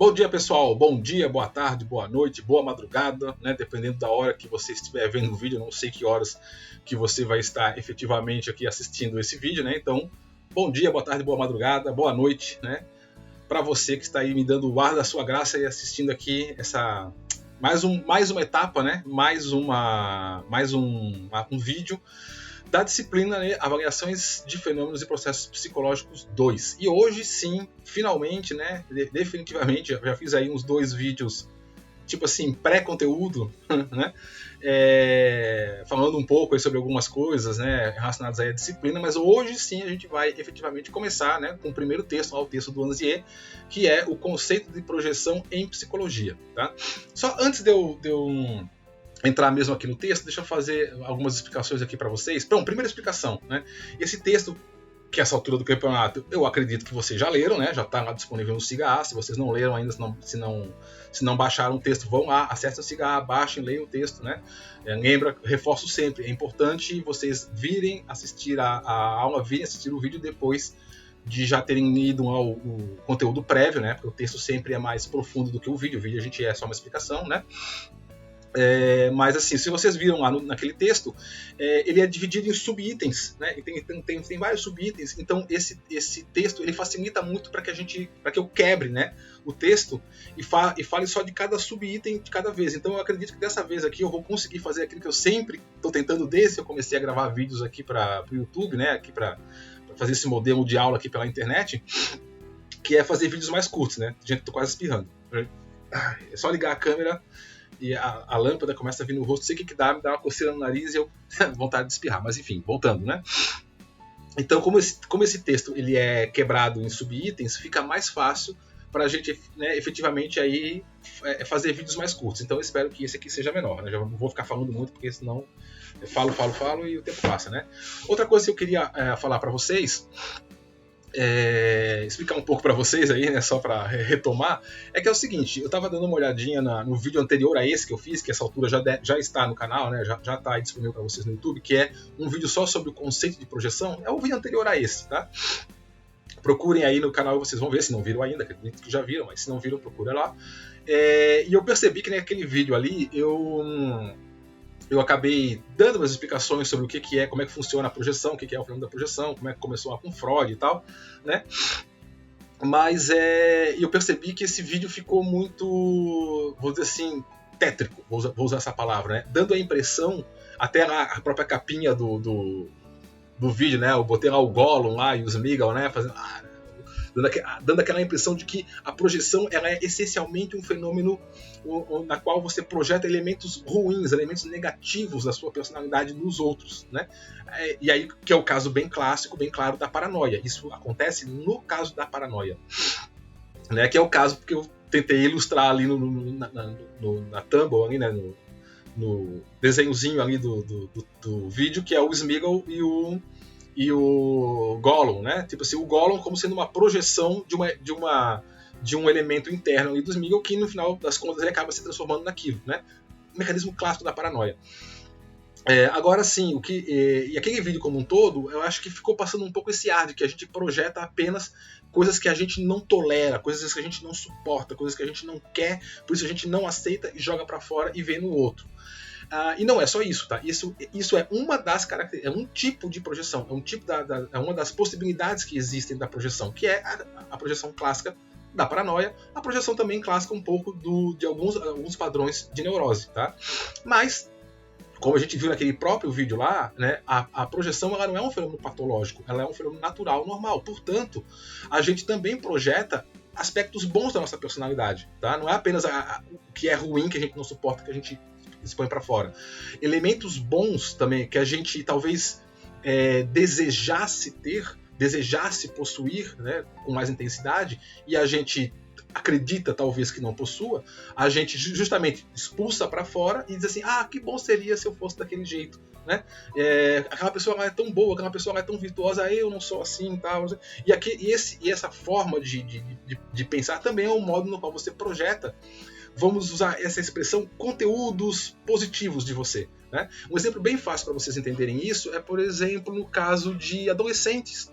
Bom dia, pessoal. Bom dia, boa tarde, boa noite, boa madrugada, né? Dependendo da hora que você estiver vendo o vídeo, eu não sei que horas que você vai estar efetivamente aqui assistindo esse vídeo, né? Então, bom dia, boa tarde, boa madrugada, boa noite, né? Para você que está aí me dando o ar da sua graça e assistindo aqui essa mais uma etapa, né? Mais um vídeo da disciplina, né, Avaliações de Fenômenos e Processos Psicológicos 2. E hoje sim, finalmente, né, definitivamente, já fiz aí uns 2 vídeos, tipo assim, pré-conteúdo, né, falando um pouco aí sobre algumas coisas, né, relacionadas aí à disciplina, mas hoje sim a gente vai efetivamente começar, né, com o primeiro texto, o texto do Anzier, que é o conceito de projeção em psicologia, tá? Só antes de eu entrar mesmo aqui no texto, deixa eu fazer algumas explicações aqui para vocês. Bom, primeira explicação, né? Esse texto, que essa altura do campeonato, eu acredito que vocês já leram, né? Já está lá disponível no SIGA. Se vocês não leram ainda, se não baixaram o texto, vão lá, acessem o SIGA, baixem, leiam o texto, né? Reforço sempre, é importante vocês virem assistir a aula, virem assistir o vídeo depois de já terem lido o conteúdo prévio, né? Porque o texto sempre é mais profundo do que o vídeo a gente é só uma explicação, né? Mas assim, se vocês viram lá naquele texto, ele é dividido em subitens, né? E tem vários subitens. Então esse texto ele facilita muito para que eu quebre, né, o texto e fale só de cada subitem de cada vez. Então eu acredito que dessa vez aqui eu vou conseguir fazer aquilo que eu sempre estou tentando desde que eu comecei a gravar vídeos aqui para o YouTube, né? Aqui para fazer esse modelo de aula aqui pela internet, que é fazer vídeos mais curtos, né? Gente, tô quase espirrando. É só ligar a câmera e a lâmpada começa a vir no rosto, sei o que dá, me dá uma coceira no nariz e eu vontade de espirrar, mas enfim, voltando, né? Então, como esse texto ele é quebrado em subitens, fica mais fácil para a gente, né, efetivamente aí fazer vídeos mais curtos. Então eu espero que esse aqui seja menor, né? Já não vou ficar falando muito, porque senão eu falo e o tempo passa, né? Outra coisa que eu queria falar para vocês, explicar um pouco para vocês aí, né, só para retomar, é que é o seguinte, eu estava dando uma olhadinha no vídeo anterior a esse que eu fiz, que essa altura já está no canal, né, já está aí disponível para vocês no YouTube, que é um vídeo só sobre o conceito de projeção, é o vídeo anterior a esse, tá? Procurem aí no canal e vocês vão ver, se não viram ainda, acredito que já viram, mas se não viram, procura lá. E eu percebi que naquele vídeo ali, eu acabei dando umas explicações sobre o que é, como é que funciona a projeção, o que é o fenômeno da projeção, como é que começou lá com Freud e tal, né? Mas eu percebi que esse vídeo ficou muito, vou dizer assim, tétrico, vou usar essa palavra, né? Dando a impressão, até a própria capinha do vídeo, né? Eu botei lá o Gollum lá e os Smeagol, né? Fazendo... dando aquela impressão de que a projeção ela é essencialmente um fenômeno na qual você projeta elementos ruins, elementos negativos da sua personalidade nos outros, né? E aí que é o caso bem clássico, bem claro da paranoia. Isso acontece no caso da paranoia, né? Que é o caso que eu tentei ilustrar ali na thumb, ali, né? No desenhozinho ali do vídeo, que é o Smeagol e o Gollum, né? Tipo assim, o Gollum como sendo uma projeção de um elemento interno ali do Smeagol que no final das contas ele acaba se transformando naquilo, né? O mecanismo clássico da paranoia. Agora sim, e aquele vídeo como um todo, eu acho que ficou passando um pouco esse ar de que a gente projeta apenas coisas que a gente não tolera, coisas que a gente não suporta, coisas que a gente não quer, por isso a gente não aceita e joga para fora e vê no outro. E não é só isso, tá? Isso é uma das características, é um tipo de projeção, é um tipo é uma das possibilidades que existem da projeção, que é a projeção clássica da paranoia, a projeção também clássica um pouco de alguns padrões de neurose, tá? Mas, como a gente viu naquele próprio vídeo lá, né, a projeção ela não é um fenômeno patológico, ela é um fenômeno natural, normal. Portanto, a gente também projeta aspectos bons da nossa personalidade, tá? Não é apenas o que é ruim, que a gente não suporta, que a gente expõe para fora. Elementos bons também, que a gente talvez desejasse possuir, né, com mais intensidade, e a gente acredita talvez que não possua, a gente justamente expulsa para fora e diz assim, que bom seria se eu fosse daquele jeito, né? Aquela pessoa ela é tão boa, aquela pessoa ela é tão virtuosa, eu não sou assim, tal. E essa forma de pensar também é um modo no qual você projeta, vamos usar essa expressão, conteúdos positivos de você, né? Um exemplo bem fácil para vocês entenderem isso é, por exemplo, no caso de adolescentes,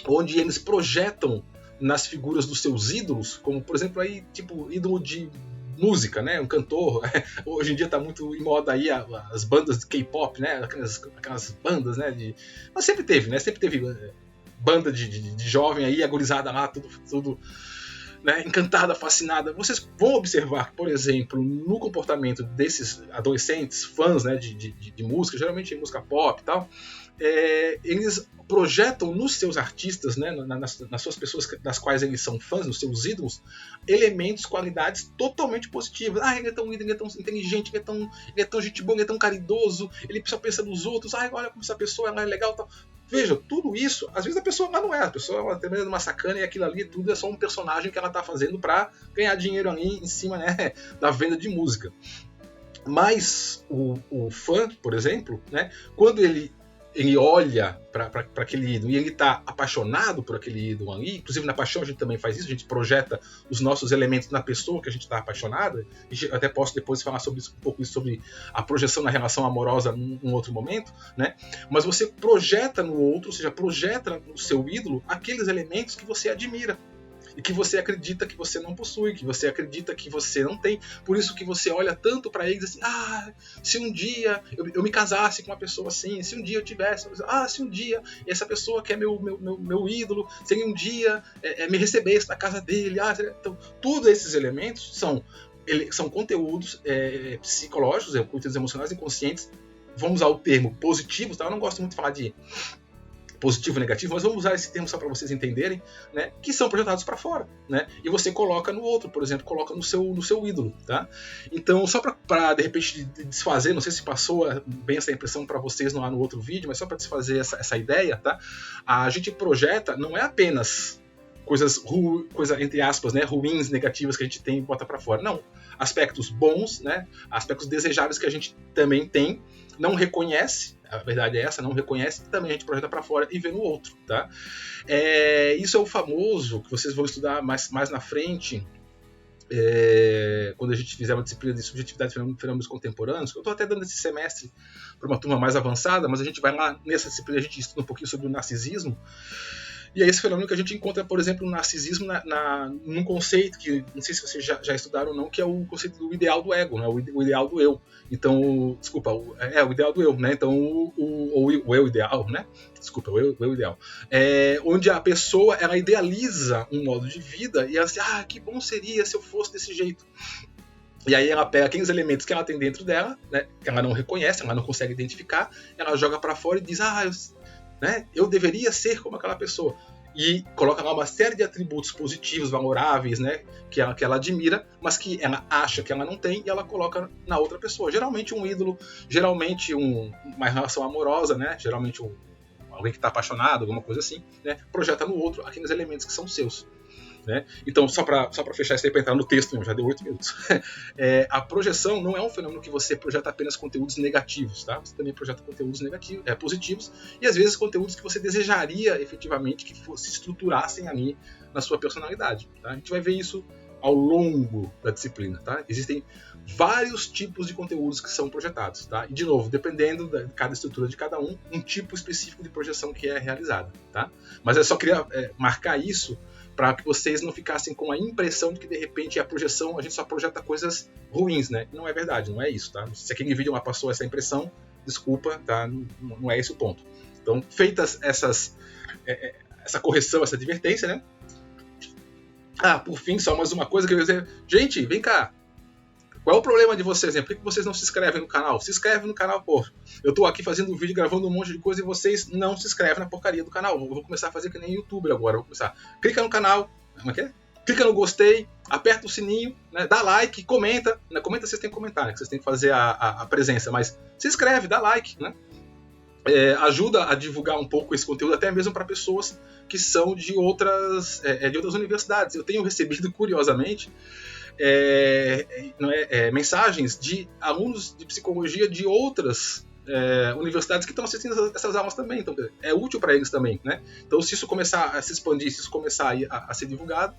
onde eles projetam nas figuras dos seus ídolos, como por exemplo aí, tipo, ídolo de música, né? Um cantor. Hoje em dia tá muito em moda aí as bandas de K-pop, né? Aquelas bandas, né? Mas sempre teve, né? Sempre teve banda de jovem aí, agorizada lá, tudo né, encantada, fascinada. Vocês vão observar que, por exemplo, no comportamento desses adolescentes, fãs, né, de música, geralmente música pop e tal, eles projetam nos seus artistas, né, nas suas pessoas das quais eles são fãs, nos seus ídolos, elementos, qualidades totalmente positivas. Ah, ele é tão inteligente, ele é tão gente boa, ele é tão caridoso, ele só pensa nos outros, ah, olha como essa pessoa ela é legal e tal. Veja, tudo isso, às vezes a pessoa não é, a pessoa ela tem uma sacana e aquilo ali tudo é só um personagem que ela está fazendo para ganhar dinheiro ali em cima, né, da venda de música. Mas o fã, por exemplo, né, quando ele olha para aquele ídolo e ele está apaixonado por aquele ídolo ali, inclusive na paixão a gente também faz isso, a gente projeta os nossos elementos na pessoa que a gente está apaixonado. Eu até posso depois falar sobre isso, um pouco sobre a projeção na relação amorosa num outro momento, né? Mas você projeta no outro, ou seja, projeta no seu ídolo aqueles elementos que você admira e que você acredita que você não possui, que você acredita que você não tem. Por isso que você olha tanto para eles assim, se um dia eu me casasse com uma pessoa assim, se um dia eu tivesse, se um dia essa pessoa que é meu ídolo, se ele um dia me recebesse na casa dele, então, todos esses elementos são conteúdos psicológicos, conteúdos emocionais inconscientes. Vamos usar o termo positivos, tá? Eu não gosto muito de falar de positivo e negativo, mas vamos usar esse termo só para vocês entenderem, né, que são projetados para fora, né, e você coloca no outro, por exemplo, coloca no seu ídolo, tá? Então, só para de repente desfazer, não sei se passou bem essa impressão para vocês no outro vídeo, mas só para desfazer essa ideia, tá? A gente projeta não é apenas coisas entre aspas, né, ruins, negativas que a gente tem e bota para fora, não. Aspectos bons, né, aspectos desejáveis que a gente também tem, não reconhece, a verdade é essa, não reconhece, e também a gente projeta para fora e vê no outro, tá? Isso é o famoso, que vocês vão estudar mais na frente, quando a gente fizer uma disciplina de subjetividade e fenômenos contemporâneos, que eu estou até dando esse semestre para uma turma mais avançada, mas a gente vai lá, nessa disciplina a gente estuda um pouquinho sobre o narcisismo. E é esse fenômeno que a gente encontra, por exemplo, no narcisismo num conceito que, não sei se vocês já estudaram ou não, que é o conceito do ideal do ego, né? O ideal do eu. Então, desculpa, o ideal do eu, né? Então, o eu ideal, né? Desculpa, o eu ideal. Onde a pessoa, ela idealiza um modo de vida e ela diz, que bom seria se eu fosse desse jeito. E aí ela pega aqueles elementos que ela tem dentro dela, né? Que ela não reconhece, ela não consegue identificar, ela joga para fora e diz, eu deveria ser como aquela pessoa. E coloca lá uma série de atributos positivos, valoráveis, né, que ela admira, mas que ela acha que ela não tem e ela coloca na outra pessoa. Geralmente um ídolo, geralmente uma relação amorosa, né, geralmente alguém que está apaixonado, alguma coisa assim, né, projeta no outro aqueles elementos que são seus. Né? Então, só para fechar isso aí, para entrar no texto, já deu 8 minutos. A projeção não é um fenômeno que você projeta apenas conteúdos negativos, tá? Você também projeta conteúdos positivos e às vezes conteúdos que você desejaria efetivamente que se estruturassem ali na sua personalidade. Tá? A gente vai ver isso ao longo da disciplina. Tá? Existem vários tipos de conteúdos que são projetados. Tá? E, de novo, dependendo de cada estrutura de cada um tipo específico de projeção que é realizada. Tá? Mas eu só queria marcar isso para que vocês não ficassem com a impressão de que, de repente, a projeção, a gente só projeta coisas ruins, né? Não é verdade, não é isso, tá? Se aquele vídeo passou essa impressão, desculpa, tá? Não é esse o ponto. Então, feitas essa correção, essa advertência, né? Por fim, só mais uma coisa que eu ia dizer. Gente, vem cá. Qual é o problema de vocês, né? Por que vocês não se inscrevem no canal? Se inscreve no canal, pô. Eu tô aqui fazendo um vídeo, gravando um monte de coisa e vocês não se inscrevem na porcaria do canal. Eu vou começar a fazer que nem youtuber agora. Eu vou começar. Clica no canal, como é que é? Clica no gostei, aperta o sininho, né? Dá like, comenta. Né? Comenta se vocês têm que comentar, né? Que vocês têm que fazer a presença. Mas se inscreve, dá like, né? Ajuda a divulgar um pouco esse conteúdo, até mesmo para pessoas que são de outras universidades. Eu tenho recebido, curiosamente, mensagens de alunos de psicologia de outras universidades que estão assistindo essas aulas também. Então, é útil para eles também, né? Então, se isso começar a se expandir, se isso começar a ser divulgado,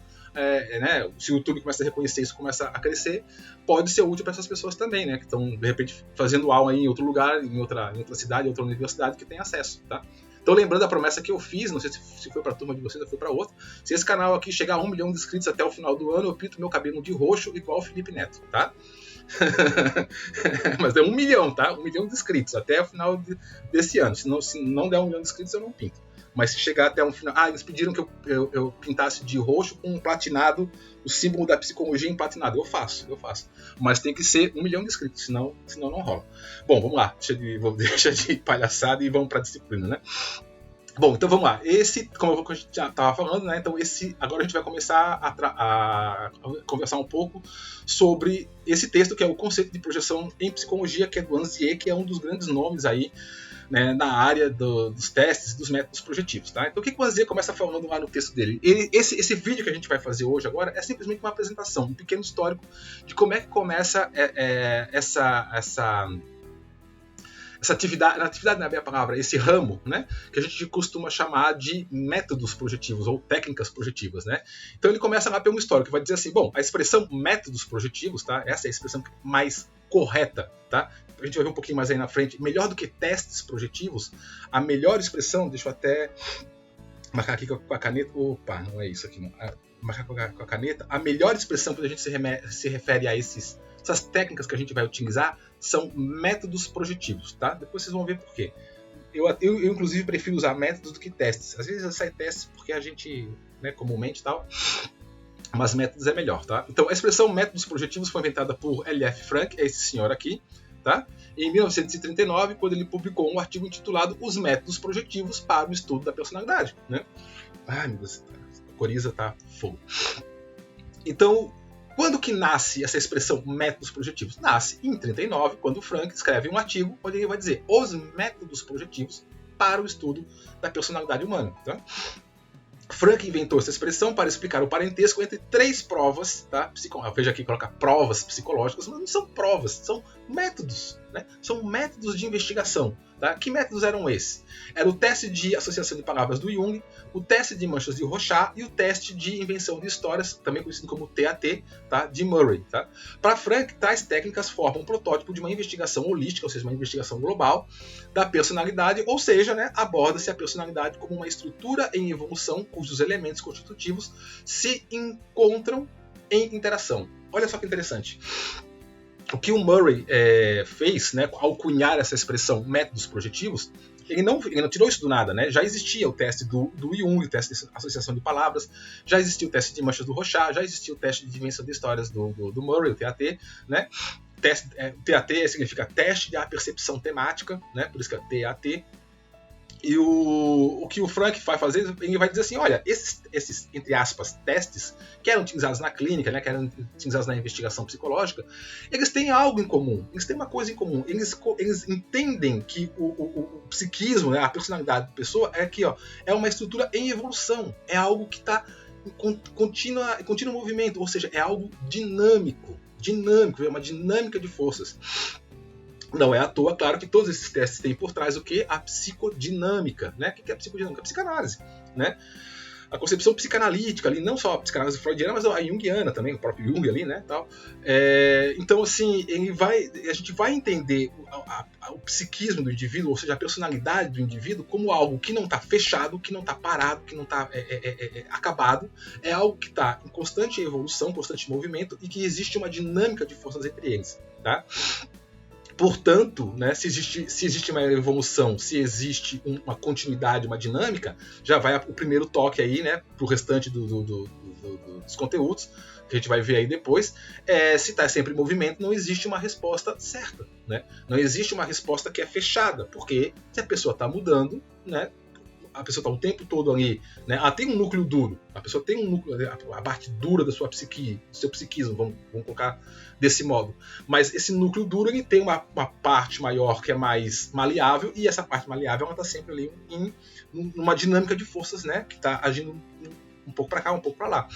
se o YouTube começa a reconhecer isso, começa a crescer, pode ser útil para essas pessoas também, né? Que estão, de repente, fazendo aula em outro lugar, em outra cidade, em outra universidade, que tem acesso, tá? Então, lembrando a promessa que eu fiz, não sei se foi para a turma de vocês ou foi para outra, se esse canal aqui chegar a 1 milhão de inscritos até o final do ano, eu pinto meu cabelo de roxo igual o Felipe Neto, tá? Mas é 1 milhão, tá? 1 milhão de inscritos até o final desse ano. Se não der 1 milhão de inscritos, eu não pinto. Mas se chegar até um final... eles pediram que eu pintasse de roxo com um platinado, o símbolo da psicologia em platinado. Eu faço. Mas tem que ser 1 milhão de inscritos, senão não rola. Bom, vamos lá. Deixa de palhaçada e vamos para a disciplina, né? Bom, então vamos lá. Como a gente já estava falando, né? Então agora a gente vai começar a conversar um pouco sobre esse texto, que é o conceito de projeção em psicologia, que é do Anzier, que é um dos grandes nomes aí, né, na área dos testes, dos métodos projetivos, tá? Então o que o Anzier começa falando lá no texto dele? Esse vídeo que a gente vai fazer hoje agora é simplesmente uma apresentação, um pequeno histórico de como é que começa essa atividade não é bem a palavra, esse ramo, né, que a gente costuma chamar de métodos projetivos ou técnicas projetivas, né? Então ele começa lá pelo histórico, que vai dizer assim, bom, a expressão métodos projetivos, tá? Essa é a expressão mais correta, tá? A gente vai ver um pouquinho mais aí na frente, melhor do que testes projetivos, a melhor expressão, deixa eu até marcar aqui com a caneta, opa, não é isso aqui não, marcar com a caneta, a melhor expressão quando a gente se refere a essas técnicas que a gente vai utilizar são métodos projetivos, tá? Depois vocês vão ver por quê. Eu inclusive prefiro usar métodos do que testes. Às vezes sai testes porque a gente, né, comumente tal, mas métodos é melhor, tá? Então a expressão métodos projetivos foi inventada por L.F. Frank, é esse senhor aqui, tá? Em 1939, quando ele publicou um artigo intitulado Os Métodos Projetivos para o Estudo da Personalidade, né? Ai, meu Deus, a coriza tá fogo. Então, quando que nasce essa expressão métodos projetivos? Nasce em 1939, quando Frank escreve um artigo onde ele vai dizer os métodos projetivos para o estudo da personalidade humana, tá? Frank inventou essa expressão para explicar o parentesco entre 3 provas, tá? Veja aqui, coloca provas psicológicas, mas não são provas, são métodos, né? São métodos de investigação, tá? Que métodos eram esses? Era o teste de associação de palavras do Jung, o teste de manchas de Rorschach e o teste de invenção de histórias, também conhecido como TAT, tá? De Murray, tá? Para Frank, tais técnicas formam um protótipo de uma investigação holística, ou seja, uma investigação global da personalidade, ou seja, né, aborda-se a personalidade como uma estrutura em evolução cujos elementos constitutivos se encontram em interação. Olha só que interessante. O que o Murray fez, né, ao cunhar essa expressão métodos projetivos, ele não tirou isso do nada, né? Já existia o teste do Jung, o teste de associação de palavras, já existia o teste de manchas do Rorschach, já existia o teste de invenção de histórias do Murray, o TAT, né? TAT significa teste de percepção temática, né? Por isso que é TAT. E o que o Frank vai fazer, ele vai dizer assim, olha, esses entre aspas, testes que eram utilizados na clínica, né, que eram utilizados na investigação psicológica, eles têm algo em comum, eles têm uma coisa em comum, eles entendem que o psiquismo, né, a personalidade da pessoa é aqui, ó, é uma estrutura em evolução, é algo que está em contínuo movimento, ou seja, é algo dinâmico, é uma dinâmica de forças. Não é à toa, claro, que todos esses testes têm por trás o quê? A psicodinâmica, né? O que é a psicodinâmica? A psicanálise, né? A concepção psicanalítica ali, não só a psicanálise freudiana, mas a junguiana também, o próprio Jung ali, né? Tal. Então, assim, a gente vai entender o psiquismo do indivíduo, ou seja, a personalidade do indivíduo, como algo que não está fechado, que não está parado, que não está acabado, é algo que está em constante evolução, constante movimento e que existe uma dinâmica de forças entre eles, tá? Portanto, né, se existe uma evolução, se existe uma continuidade, uma dinâmica, já vai o primeiro toque aí, né, para o restante dos conteúdos, que a gente vai ver aí depois. Se está sempre em movimento, não existe uma resposta certa, né? Não existe uma resposta que é fechada, porque se a pessoa está mudando, né, a pessoa está o tempo todo ali, né? Ela tem um núcleo duro, a pessoa tem um núcleo, a parte dura da sua psique, do seu psiquismo, vamos colocar desse modo. Mas esse núcleo duro, ele tem uma parte maior que é mais maleável, e essa parte maleável está sempre ali numa dinâmica de forças, né? Que está agindo um pouco para cá, um pouco para lá.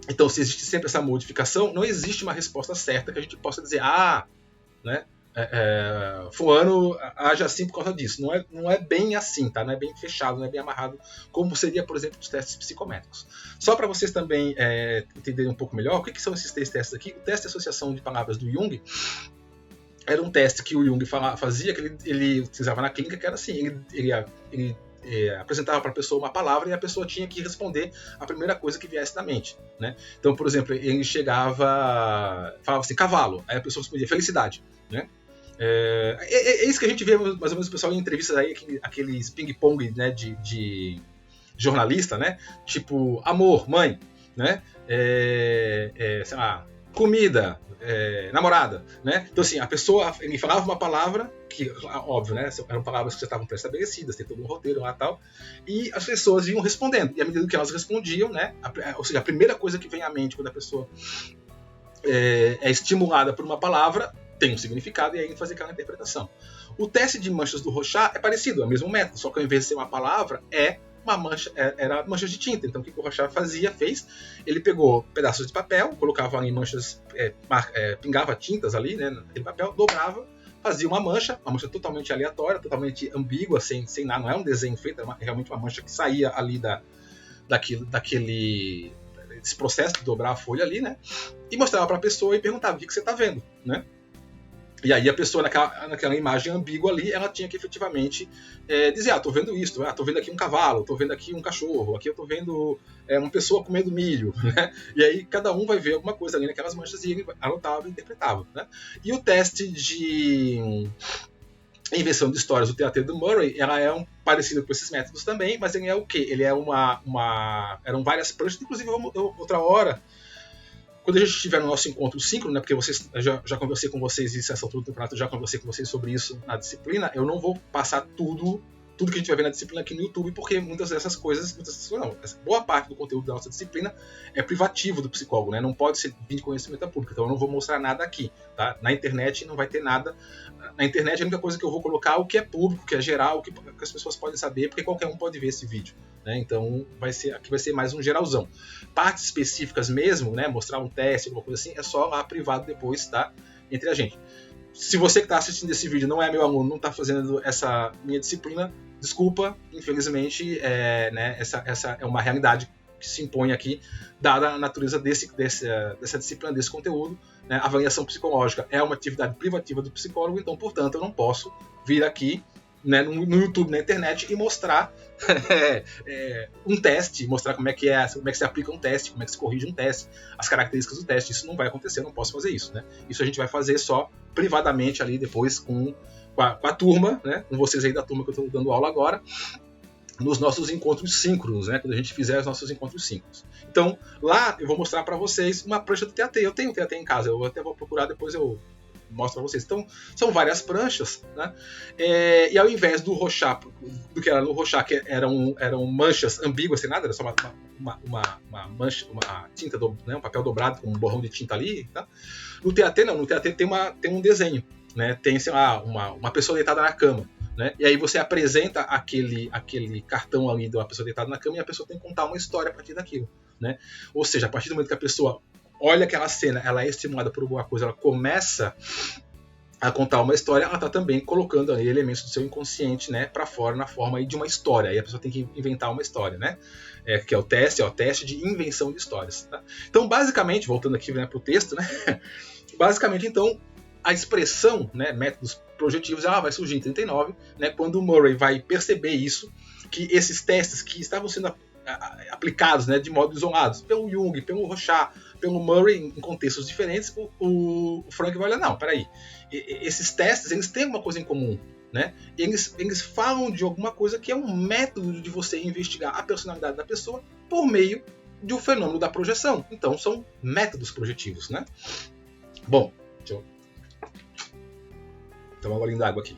Então, se existe sempre essa modificação, não existe uma resposta certa que a gente possa dizer, né? Fulano age assim por causa disso. Não é bem assim, tá? Não é bem fechado, não é bem amarrado, como seria, por exemplo, os testes psicométricos. Só para vocês também entenderem um pouco melhor, o que são esses 3 testes aqui? O teste de associação de palavras do Jung era um teste que o Jung fazia, que ele utilizava na clínica, que era assim, ele apresentava para a pessoa uma palavra e a pessoa tinha que responder a primeira coisa que viesse na mente, né? Então, por exemplo, ele falava assim, cavalo, aí a pessoa respondia felicidade, né? É isso que a gente vê mais ou menos o pessoal em entrevistas aí, aqueles ping-pong, né, de jornalista, né? Tipo, amor, mãe, né? Sei lá, comida, namorada, né? Então, assim, a pessoa, ele falava uma palavra, que, óbvio, né? Eram palavras que já estavam pré-estabelecidas, tem todo um roteiro lá e tal, e as pessoas iam respondendo. E à medida que elas respondiam, né? Ou seja, a primeira coisa que vem à mente quando a pessoa é estimulada por uma palavra tem um significado e aí fazer aquela interpretação. O teste de manchas do Rorschach é parecido, é o mesmo método, só que ao invés de ser uma palavra, uma mancha, era manchas de tinta. Então o que o Rorschach fez? Ele pegou pedaços de papel, colocava em manchas, pingava tintas ali, né, naquele papel, dobrava, fazia uma mancha totalmente aleatória, totalmente ambígua, sem nada, não é um desenho feito, é realmente uma mancha que saía ali desse processo de dobrar a folha ali, né? E mostrava para a pessoa e perguntava o que você está vendo, né? E aí a pessoa, naquela imagem ambígua ali, ela tinha que efetivamente dizer, estou vendo isso, estou vendo aqui um cavalo, estou vendo aqui um cachorro, aqui eu estou vendo uma pessoa comendo milho, né? E aí cada um vai ver alguma coisa ali naquelas manchas e ele anotava e interpretava, né? E o teste de invenção de histórias do teatro do Murray, ela é parecido com esses métodos também, mas ele é o quê? Ele é eram várias pranchas, inclusive outra hora, quando a gente estiver no nosso encontro síncrono, né, porque já conversei com vocês isso essa altura do campeonato, já conversei com vocês sobre isso na disciplina, eu não vou passar tudo que a gente vai ver na disciplina aqui no YouTube, porque muitas dessas coisas, boa parte do conteúdo da nossa disciplina é privativo do psicólogo, né? Não pode ser vir de conhecimento público, então eu não vou mostrar nada aqui, tá? Na internet não vai ter nada. Na internet a única coisa que eu vou colocar é o que é público, o que é geral, o que as pessoas podem saber, porque qualquer um pode ver esse vídeo, né? Então aqui vai ser mais um geralzão. Partes específicas mesmo, né? Mostrar um teste, alguma coisa assim, é só lá privado depois, tá? Entre a gente. Se você que está assistindo esse vídeo não é meu aluno, não está fazendo essa minha disciplina, desculpa, infelizmente, né, essa é uma realidade que se impõe aqui, dada a natureza dessa disciplina, desse conteúdo, né? A avaliação psicológica é uma atividade privativa do psicólogo, então, portanto, eu não posso vir aqui, né, no YouTube, na internet, e mostrar um teste, mostrar como é que se aplica um teste, como é que se corrige um teste, as características do teste. Isso não vai acontecer, eu não posso fazer isso, né? Isso a gente vai fazer só privadamente ali depois com a turma, né? Com vocês aí da turma que eu estou dando aula agora, nos nossos encontros síncronos, né? Quando a gente fizer os nossos encontros síncronos. Então, lá eu vou mostrar para vocês uma prancha do TAT. Eu tenho TAT em casa, eu até vou procurar, depois eu mostro para vocês. Então, são várias pranchas, né? E ao invés do Rorschach, do que era no Rorschach, que eram manchas ambíguas, sem nada, era só uma mancha, uma tinta, né? Um papel dobrado com um borrão de tinta ali, tá? No TAT não, no TAT tem um desenho, né? Tem, sei lá, uma pessoa deitada na cama, né? E aí você apresenta aquele cartão ali de uma pessoa deitada na cama e a pessoa tem que contar uma história a partir daquilo, né? Ou seja, a partir do momento que a pessoa olha aquela cena, ela é estimulada por alguma coisa, ela começa a contar uma história, ela está também colocando ali elementos do seu inconsciente, né, para fora na forma aí de uma história. Aí a pessoa tem que inventar uma história, né? Que é o teste de invenção de histórias. Tá? Então, basicamente, voltando aqui, né, para o texto, né? Basicamente, então, a expressão, né, métodos projetivos, ela vai surgir em 39, né, quando o Murray vai perceber isso, que esses testes que estavam sendo aplicados, né, de modo isolados, pelo Jung, pelo Rorschach, pelo Murray, em contextos diferentes, o Frank vai olhar, não, peraí, esses testes, eles têm uma coisa em comum, né? Eles falam de alguma coisa que é um método de você investigar a personalidade da pessoa por meio de um fenômeno da projeção. Então, são métodos projetivos, né? Bom, deixa eu tomar um golinho d'água aqui.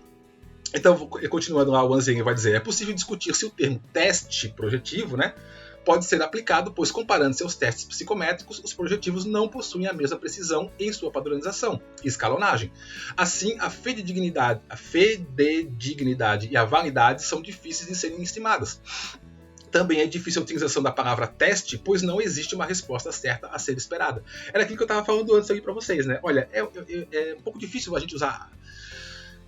Então, continuando lá, o Anselm vai dizer, é possível discutir se o termo teste projetivo, né, pode ser aplicado, pois comparando-se aos testes psicométricos, os projetivos não possuem a mesma precisão em sua padronização e escalonagem. Assim, a fidedignidade e a validade são difíceis de serem estimadas. Também é difícil a utilização da palavra teste, pois não existe uma resposta certa a ser esperada. Era aquilo que eu estava falando antes ali para vocês, né? Olha, é um pouco difícil a gente usar.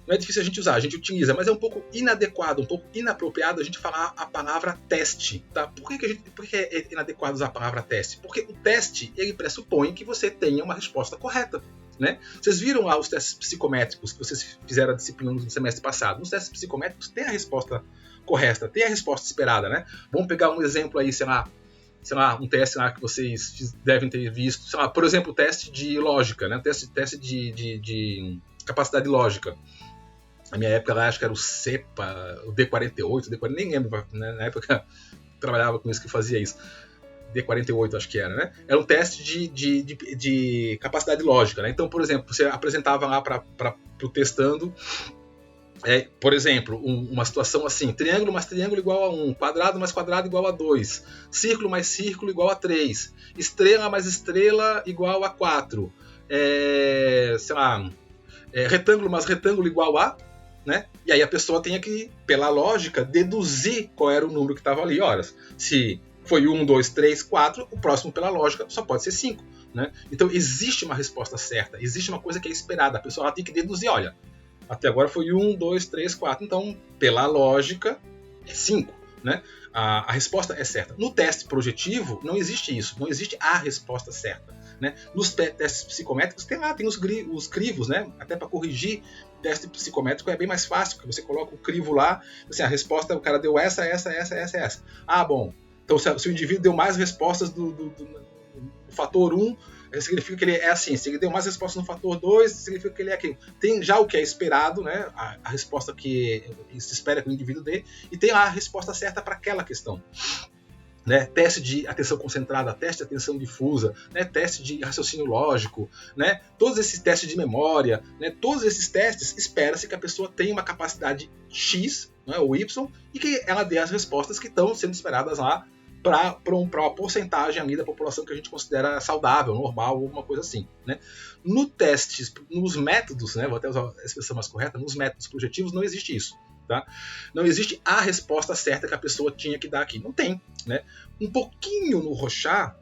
Não é difícil a gente usar, a gente utiliza, mas é um pouco inadequado, um pouco inapropriado a gente falar a palavra teste, tá? Por que é inadequado usar a palavra teste? Porque o teste, ele pressupõe que você tenha uma resposta correta, né? Vocês viram lá os testes psicométricos que vocês fizeram a disciplina no semestre passado. Nos testes psicométricos tem a resposta correta, tem a resposta esperada, né? Vamos pegar um exemplo aí, sei lá, um teste lá que vocês devem ter visto, sei lá, por exemplo, o teste de lógica, né? Teste de capacidade lógica. Na minha época lá, acho que era o CEPA, o D48, nem lembro, né? Na época eu trabalhava com isso, que fazia isso. D48, acho que era, né? Era um teste de capacidade lógica, né? Então, por exemplo, você apresentava lá para o testando, por exemplo, uma situação assim: triângulo mais triângulo igual a 1, quadrado mais quadrado igual a 2, círculo mais círculo igual a 3, estrela mais estrela igual a 4, sei lá, retângulo mais retângulo igual a, né? E aí a pessoa tinha que, pela lógica, deduzir qual era o número que estava ali. Ora, se foi 1, 2, 3, 4, o próximo, pela lógica, só pode ser 5. Né? Então existe uma resposta certa, existe uma coisa que é esperada. A pessoa tem que deduzir, olha, até agora foi 1, 2, 3, 4, então, pela lógica, é 5. Né? A resposta é certa. No teste projetivo, não existe isso, não existe a resposta certa. Né? Nos testes psicométricos, tem os crivos, né? Até para corrigir teste psicométrico é bem mais fácil, porque você coloca o crivo lá, assim, a resposta, o cara deu essa. Ah, bom, então se o indivíduo deu mais respostas do fator 1, significa que ele é assim. Se ele deu mais respostas no fator 2, significa que ele é aquilo. Tem já o que é esperado, né? A resposta que se espera que o indivíduo dê, e tem a resposta certa para aquela questão. Né? Teste de atenção concentrada, teste de atenção difusa, né? Teste de raciocínio lógico, né? Todos esses testes de memória, né? Todos esses testes, espera-se que a pessoa tenha uma capacidade X, né? Ou Y, e que ela dê as respostas que estão sendo esperadas lá para uma porcentagem ali da população que a gente considera saudável, normal, ou alguma coisa assim. Né? Nos métodos, né? Vou até usar a expressão mais correta, nos métodos projetivos não existe isso. Tá? Não existe a resposta certa que a pessoa tinha que dar aqui. Não tem. Né? Um pouquinho no Rorschach,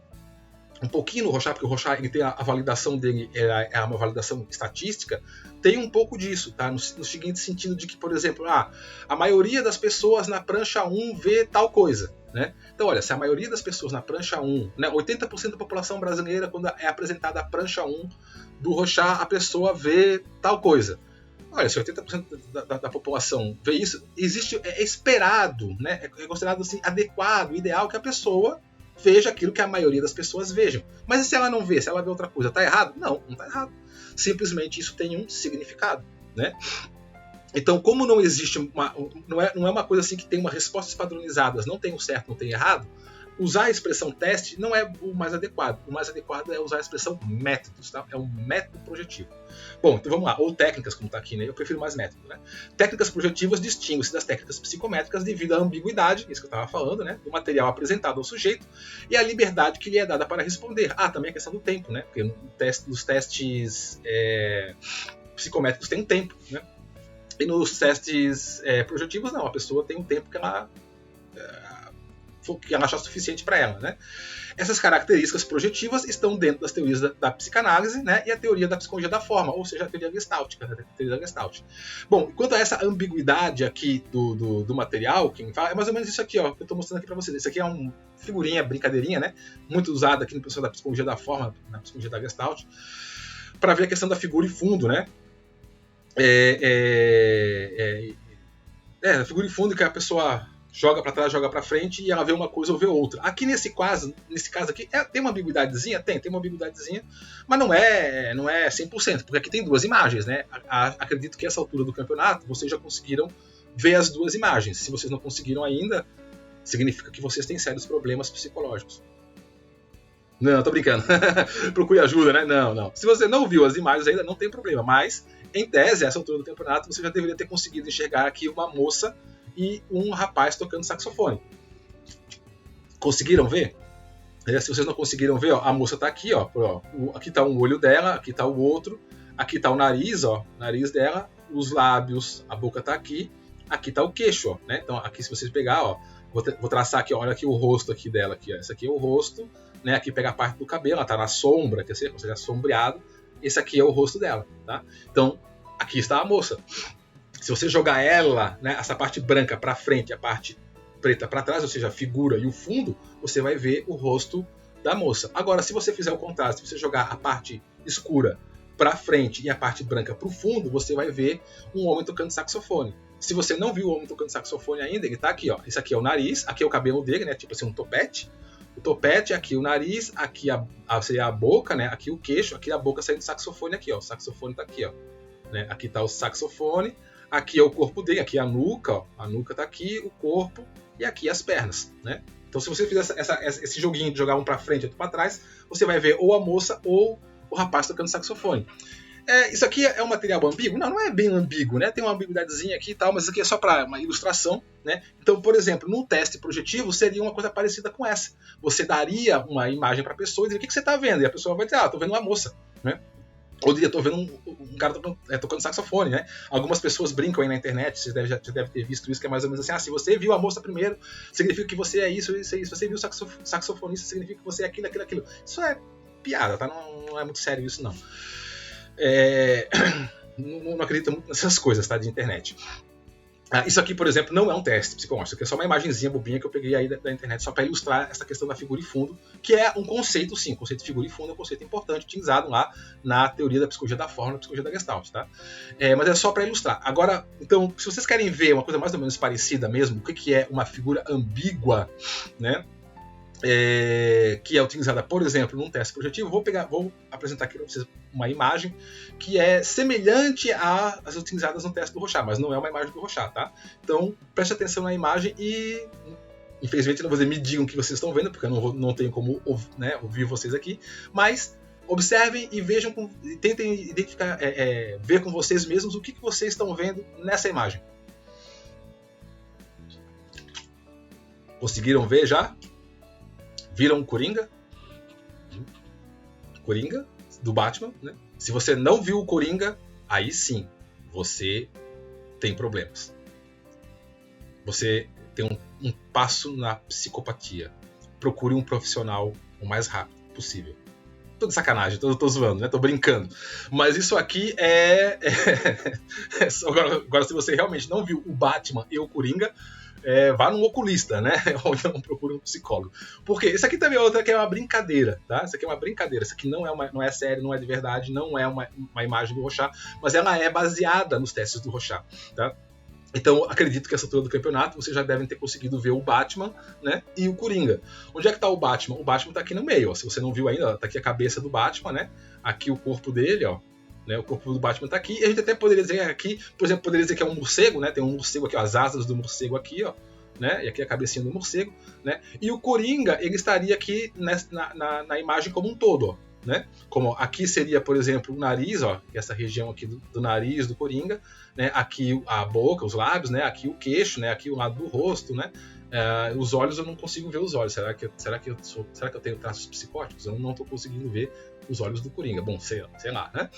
porque o Rorschach ele tem a validação dele, é uma validação estatística, tem um pouco disso, tá? No seguinte sentido de que, por exemplo, a maioria das pessoas na prancha 1 vê tal coisa. Né? Então, olha, se a maioria das pessoas na prancha 1, né, 80% da população brasileira, quando é apresentada a prancha 1 do Rorschach, a pessoa vê tal coisa. Olha, se 80% da população vê isso, é esperado, né? É considerado assim, adequado, ideal que a pessoa veja aquilo que a maioria das pessoas vejam. Mas e se ela não vê, se ela vê outra coisa, está errado? Não está errado. Simplesmente isso tem um significado. Né? Então, como não existe não é uma coisa assim que tem uma respostas padronizadas, não tem o certo, não tem errado, usar a expressão teste não é o mais adequado. O mais adequado é usar a expressão métodos, tá? É um método projetivo. Bom, então vamos lá. Ou técnicas, como está aqui, né? Eu prefiro mais método, né? Técnicas projetivas distinguem-se das técnicas psicométricas devido à ambiguidade, isso que eu estava falando, né? Do material apresentado ao sujeito e à liberdade que lhe é dada para responder. Também a questão do tempo, né? Porque nos testes psicométricos tem um tempo, né? E nos testes projetivos, não. A pessoa tem um tempo que ela achar suficiente para ela. Né? Essas características projetivas estão dentro das teorias da psicanálise, né? E a teoria da psicologia da forma, ou seja, a teoria gestáltica. Né? Teoria da Gestalt. Bom, quanto a essa ambiguidade aqui do material, quem fala, é mais ou menos isso aqui, ó, que eu estou mostrando aqui para vocês. Isso aqui é uma figurinha, brincadeirinha, né? Muito usada aqui no pessoal da psicologia da forma, na psicologia da Gestalt, para ver a questão da figura e fundo, né? A figura e fundo que a pessoa joga para trás, joga para frente e ela vê uma coisa ou vê outra. Aqui nesse caso aqui, tem uma ambiguidadezinha? Tem uma ambiguidadezinha, mas não é 100%, porque aqui tem duas imagens, né? Acredito que a essa altura do campeonato vocês já conseguiram ver as duas imagens. Se vocês não conseguiram ainda, significa que vocês têm sérios problemas psicológicos. Não, tô brincando. Procure ajuda, né? Não. Se você não viu as imagens ainda, não tem problema, mas em tese, a essa altura do campeonato, você já deveria ter conseguido enxergar aqui uma moça e um rapaz tocando saxofone. Conseguiram ver? Se vocês não conseguiram ver, ó, a moça está aqui, ó, aqui está um olho dela, aqui está o outro, aqui está o nariz, ó, nariz dela, os lábios, a boca está aqui está o queixo, ó, né? Então aqui se vocês pegar, ó, vou traçar aqui, ó, olha aqui o rosto aqui dela, aqui, ó. Esse aqui é o rosto, né? Aqui pega a parte do cabelo, ela está na sombra, quer dizer, sombreado. Esse aqui é o rosto dela, tá? Então aqui está a moça. Se você jogar ela, né, essa parte branca para frente, a parte preta para trás, ou seja, a figura e o fundo, você vai ver o rosto da moça. Agora, se você fizer o contrário, se você jogar a parte escura para frente e a parte branca para o fundo, você vai ver um homem tocando saxofone. Se você não viu o homem tocando saxofone ainda, ele tá aqui, ó. Isso aqui é o nariz, aqui é o cabelo dele, né? Tipo assim, um topete. O topete, aqui o nariz, aqui seria a boca, né? Aqui o queixo, aqui a boca saindo do saxofone aqui, ó. O saxofone tá aqui, ó. Né? Aqui tá o saxofone, aqui é o corpo dele, aqui é a nuca, ó. A nuca tá aqui, o corpo e aqui as pernas, né? Então se você fizer esse joguinho de jogar um pra frente e outro pra trás, você vai ver ou a moça ou o rapaz tocando saxofone. Isso aqui é um material ambíguo? Não é bem ambíguo, né? Tem uma ambiguidadezinha aqui e tal, mas isso aqui é só para uma ilustração, né? Então, por exemplo, no teste projetivo seria uma coisa parecida com essa. Você daria uma imagem para a pessoa e dizer, o que você está vendo? E a pessoa vai dizer, estou vendo uma moça, né? Ou diria, estou vendo um cara tocando saxofone, né? Algumas pessoas brincam aí na internet, você já deve ter visto isso, que é mais ou menos assim, se você viu a moça primeiro, significa que você é isso, isso, isso. Se você viu o saxofonista, significa que você é aquilo, aquilo, aquilo. Isso é piada, tá? Não é muito sério isso, não. Não acredito muito nessas coisas, tá, de internet. Isso aqui, por exemplo, não é um teste psicológico, isso aqui é só uma imagenzinha bobinha que eu peguei aí da internet só para ilustrar essa questão da figura e fundo, que é um conceito, sim, o conceito de figura e fundo é um conceito importante utilizado lá na teoria da psicologia da forma, na psicologia da Gestalt, tá? Mas é só para ilustrar. Agora, então, se vocês querem ver uma coisa mais ou menos parecida mesmo, o que é uma figura ambígua, né? Que é utilizada, por exemplo, num teste projetivo, vou apresentar aqui para vocês uma imagem que é semelhante às utilizadas no teste do Rorschach, mas não é uma imagem do Rorschach, tá? Então, preste atenção na imagem e, infelizmente, não vou dizer me digam o que vocês estão vendo, porque eu não tenho como ouvir vocês aqui, mas observem e vejam, tentem identificar, ver com vocês mesmos o que vocês estão vendo nessa imagem. Conseguiram ver já? Viram o Coringa? Coringa do Batman, né? Se você não viu o Coringa, aí sim, você tem problemas. Você tem um passo na psicopatia. Procure um profissional o mais rápido possível. Tô de sacanagem, tô zoando, né? Tô brincando. Mas isso aqui Agora, se você realmente não viu o Batman e o Coringa, vá num oculista, né? Ou então procure um psicólogo. Porque isso aqui também é outra que é uma brincadeira, tá? Isso aqui é uma brincadeira. Isso aqui não é sério, não é de verdade, não é uma imagem do Rorschach, mas ela é baseada nos testes do Rorschach, tá? Então, acredito que essa altura do campeonato vocês já devem ter conseguido ver o Batman, né? E o Coringa. Onde é que tá o Batman? O Batman tá aqui no meio, ó. Se você não viu ainda, ó, tá aqui a cabeça do Batman, né? Aqui o corpo dele, ó. Né, o corpo do Batman tá aqui, e a gente até poderia dizer aqui, por exemplo, poderia dizer que é um morcego, né? Tem um morcego aqui, ó, as asas do morcego aqui, ó, né? E aqui a cabecinha do morcego, né? E o Coringa, ele estaria aqui na imagem como um todo, ó, né? Como aqui seria, por exemplo, o nariz, ó, essa região aqui do nariz do Coringa, né? Aqui a boca, os lábios, né? Aqui o queixo, né? Aqui o lado do rosto, né? Os olhos eu não consigo ver os olhos. Será que eu tenho traços psicóticos? Eu não estou conseguindo ver os olhos do Coringa. Bom, sei lá, né?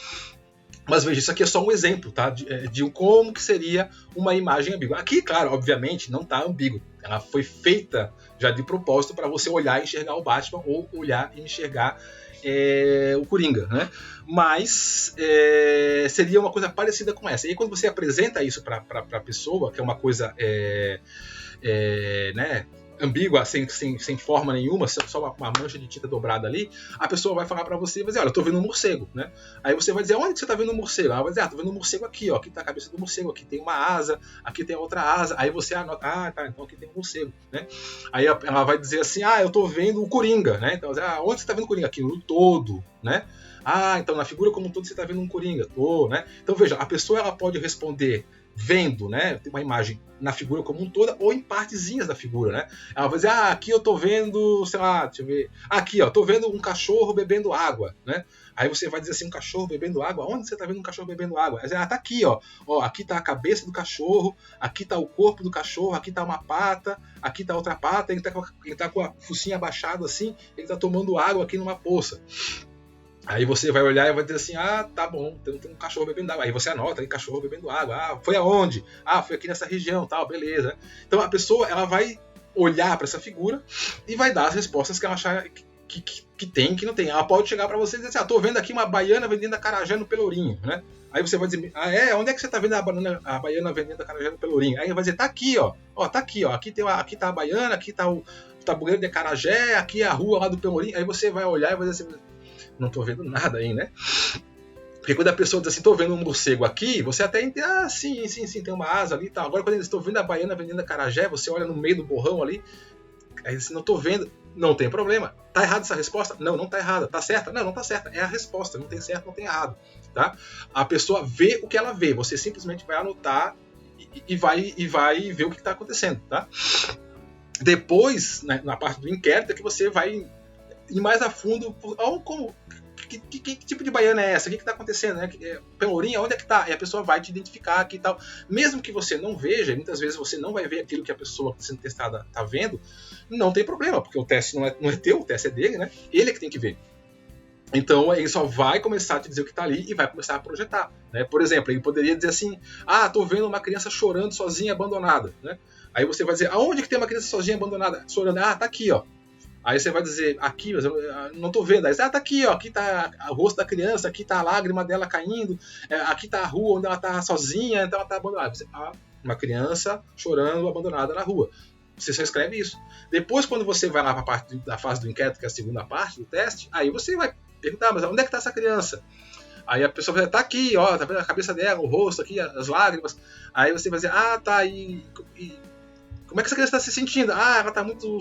Mas veja, isso aqui é só um exemplo, tá? De como que seria uma imagem ambígua. Aqui, claro, obviamente, não está ambíguo. Ela foi feita já de propósito para você olhar e enxergar o Batman ou olhar e enxergar o Coringa, né? Mas seria uma coisa parecida com essa. E aí, quando você apresenta isso para a pessoa, que é uma coisa né, ambígua, sem forma nenhuma, só uma mancha de tinta dobrada ali, a pessoa vai falar pra você e vai dizer, olha, eu tô vendo um morcego, né? Aí você vai dizer, onde você tá vendo um morcego? Ela vai dizer, tô vendo um morcego aqui, ó, aqui tá a cabeça do morcego, aqui tem uma asa, aqui tem outra asa, aí você anota, tá, então aqui tem um morcego, né? Aí ela vai dizer assim, eu tô vendo o Coringa, né? Então, onde você tá vendo o Coringa? Aqui no todo, né? Então na figura como um todo você tá vendo um Coringa, né? Então veja, a pessoa ela pode responder vendo, né, tem uma imagem na figura como um todo ou em partezinhas da figura, né? Ela vai dizer, aqui eu tô vendo, sei lá, deixa eu ver, aqui, ó, tô vendo um cachorro bebendo água, né? Aí você vai dizer assim, um cachorro bebendo água? Onde você tá vendo um cachorro bebendo água? Aí você tá aqui, ó, aqui tá a cabeça do cachorro, aqui tá o corpo do cachorro, aqui tá uma pata, aqui tá outra pata, ele tá com a focinha abaixada assim, ele tá tomando água aqui numa poça. Aí você vai olhar e vai dizer assim, tá bom, tem um cachorro bebendo água. Aí você anota aí, cachorro bebendo água. Foi aonde? Foi aqui nessa região, tal, beleza. Então a pessoa, ela vai olhar para essa figura e vai dar as respostas que ela achar que tem, que não tem. Ela pode chegar para você e dizer assim, tô vendo aqui uma baiana vendendo acarajé no Pelourinho, né? Aí você vai dizer, onde é que você tá vendo a baiana vendendo acarajé no Pelourinho? Aí ele vai dizer, tá aqui, ó, tá aqui, ó, aqui tá a baiana, aqui tá o tabuleiro de acarajé, aqui é a rua lá do Pelourinho. Aí você vai olhar e vai dizer assim, não tô vendo nada aí, né? Porque quando a pessoa diz assim, tô vendo um morcego aqui, você até entende, sim, tem uma asa ali e tal. Agora quando eles estão vendo a baiana vendendo acarajé, você olha no meio do borrão ali, aí você não tô vendo, não tem problema. Tá errada essa resposta? Não, não tá errada. Tá certa? Não, não tá certa. É a resposta, não tem certo, não tem errado. Tá? A pessoa vê o que ela vê, você simplesmente vai anotar e vai ver o que está acontecendo. Tá? Depois, né, na parte do inquérito, é que você vai ir mais a fundo, como... Que tipo de baiana é essa? O que está acontecendo? Né? Pelourinha, onde é que está? E a pessoa vai te identificar aqui e tal. Mesmo que você não veja, muitas vezes você não vai ver aquilo que a pessoa sendo testada está vendo, não tem problema, porque o teste não é teu, o teste é dele, né? Ele é que tem que ver. Então ele só vai começar a te dizer o que está ali e vai começar a projetar. Né? Por exemplo, ele poderia dizer assim, tô vendo uma criança chorando sozinha, abandonada. Né? Aí você vai dizer, aonde que tem uma criança sozinha, abandonada, chorando? Tá aqui, ó. Aí você vai dizer, aqui, mas eu não tô vendo. Aí, tá aqui, ó, aqui tá o rosto da criança, aqui tá a lágrima dela caindo, aqui tá a rua onde ela tá sozinha, então ela tá abandonada. Você, uma criança chorando, abandonada na rua. Você só escreve isso. Depois, quando você vai lá para a parte da fase do inquérito, que é a segunda parte do teste, aí você vai perguntar, mas onde é que tá essa criança? Aí a pessoa vai dizer, tá aqui, ó, tá vendo a cabeça dela, o rosto aqui, as lágrimas. Aí você vai dizer, tá, e como é que essa criança tá se sentindo? Ela tá muito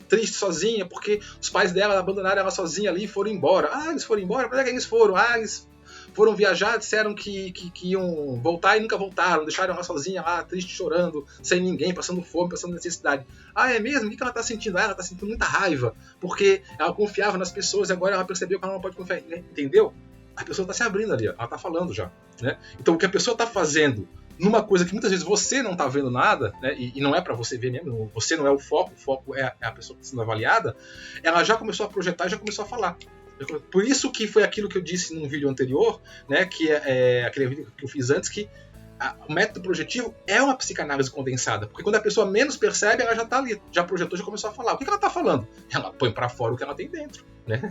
triste sozinha, porque os pais dela abandonaram ela sozinha ali e foram embora. Eles foram embora? Para onde é que eles foram? Eles foram viajar, disseram que iam voltar e nunca voltaram, deixaram ela sozinha lá, triste, chorando, sem ninguém, passando fome, passando necessidade. É mesmo? O que ela tá sentindo? Ela tá sentindo muita raiva, porque ela confiava nas pessoas e agora ela percebeu que ela não pode confiar. Entendeu? A pessoa tá se abrindo ali, ela tá falando já. Né? Então o que a pessoa tá fazendo numa coisa que muitas vezes você não está vendo nada, né, e não é para você ver mesmo, você não é o foco é a pessoa que está sendo avaliada, ela já começou a projetar e já começou a falar. Por isso que foi aquilo que eu disse num vídeo anterior, né, que é aquele vídeo que eu fiz antes, que o método projetivo é uma psicanálise condensada, porque quando a pessoa menos percebe, ela já está ali, já projetou, já começou a falar. O que ela está falando? Ela põe para fora o que ela tem dentro. Né?